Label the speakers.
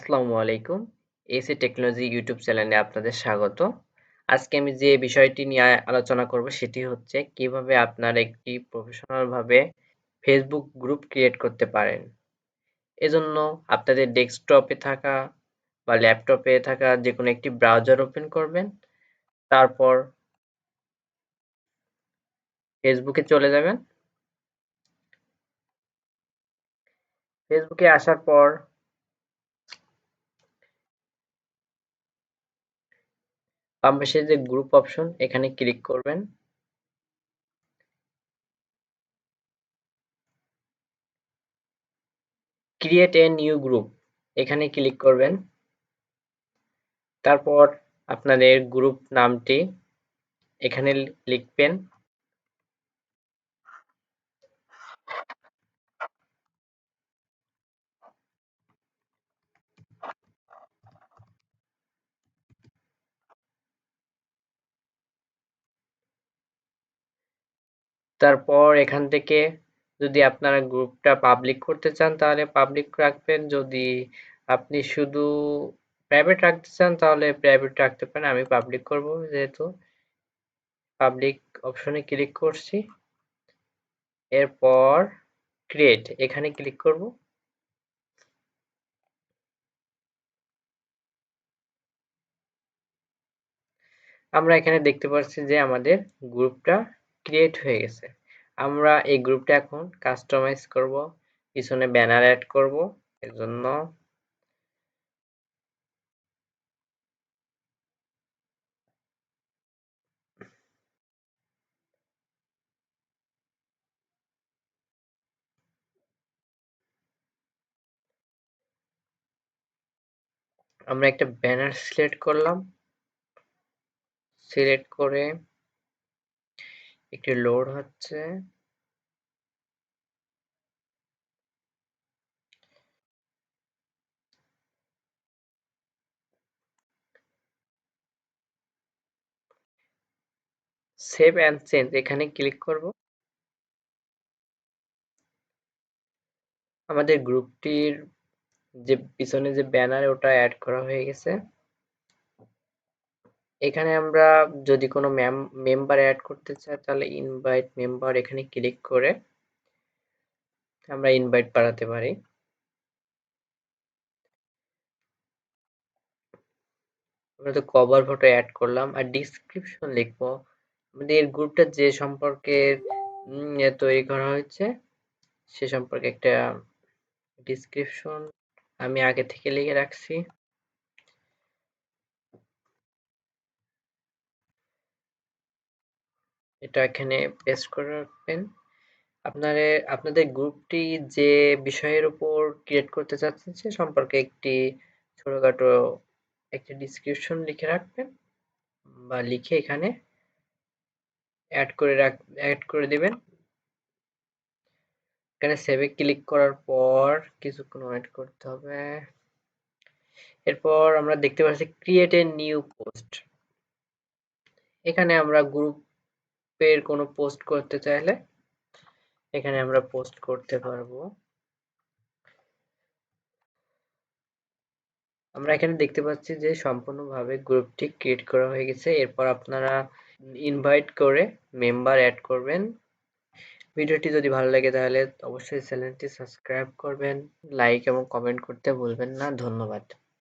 Speaker 1: আসসালামু আলাইকুম। AC technology YouTube চ্যানেলে আপনাদের স্বাগত। আজকে আমি যে বিষয়টি নিয়ে আলোচনা করব সেটি হচ্ছে কিভাবে আপনারা একটি প্রফেশনাল ভাবে ফেসবুক গ্রুপ ক্রিয়েট করতে পারেন। এজন্য আপনাদের ডেস্কটপে থাকা বা ল্যাপটপে থাকা যেকোনো একটি ব্রাউজার ওপেন করবেন। তারপর ফেসবুকে চলে যাবেন। ফেসবুকে আসার পর বাম পাশে যে গ্রুপ অপশন এখানে ক্লিক করবেন। ক্রিয়েট এ নিউ গ্রুপ এখানে ক্লিক করবেন। তারপর আপনাদের গ্রুপ নামটি এখানে লিখবেন। তারপর এখান থেকে যদি আপনারা গ্রুপটা পাবলিক করতে চান তাহলে পাবলিক রাখবেন, যদি আপনি শুধু প্রাইভেট রাখতে চান তাহলে প্রাইভেট রাখতে পারেন। আমি পাবলিক করব, যেহেতু পাবলিক অপশনে ক্লিক করছি। এরপর ক্রিয়েট এখানে ক্লিক করব। আমরা এখানে দেখতে পাচ্ছি যে আমাদের গ্রুপটা ক্রিয়েট হয়ে গেছে। আমরা এই গ্রুপটা এখন কাস্টমাইজ করব, পিছনে ব্যানার অ্যাড করব। এর জন্য আমরা একটা ব্যানার সিলেক্ট করলাম। সিলেক্ট করে একটু লোড হচ্ছে। সেভ অ্যান্ড চেঞ্জ এখানে ক্লিক করব। আমাদের গ্রুপটির যে পিছনে যে ব্যানার ওটা অ্যাড করা হয়ে গেছে। এখানে আমরা যদি কোনো মেম্বার অ্যাড করতে চাই তাহলে ইনভাইট মেম্বার এখানে ক্লিক করে আমরা ইনভাইট বাড়াতে পারি। আমরা তো কভার ফটো অ্যাড করলাম আর ডিসক্রিপশন লিখবো। আমাদের গ্রুপটা যে সম্পর্কে তৈরি করা হয়েছে সে সম্পর্কে একটা ডিসক্রিপশন আমি আগে থেকে লিখে রাখছি। এটা এখানে পেস্ট করে রাখবেন। আপনাদের গ্রুপটি যে বিষয়ের উপর ক্রিয়েট করতে চাচ্ছেন সে সম্পর্কে একটি ছোটখাটো একটা ডিসক্রিপশন লিখে রাখবেন বা লিখে এখানে অ্যাড করে দিবেন। এখানে সেভে ক্লিক করার পর কিছুক্ষণ ওয়েট করতে হবে। এরপর আমরা দেখতে পাচ্ছি ক্রিয়েট এ নিউ পোস্ট। এখানে আমরা গ্রুপের কোনো পোস্ট করতে চাইলে এখানে আমরা পোস্ট করতে পারবো। আমরা এখানে দেখতে পাচ্ছি যে সম্পূর্ণভাবে গ্রুপটি ক্রিয়েট করা হয়ে গেছে। এরপর আপনারা ইনভাইট করে মেম্বার অ্যাড করবেন। ভিডিওটি যদি ভালো লাগে তাহলে অবশ্যই চ্যানেলটি সাবস্ক্রাইব করবেন, লাইক এবং কমেন্ট করতে ভুলবেন না। ধন্যবাদ।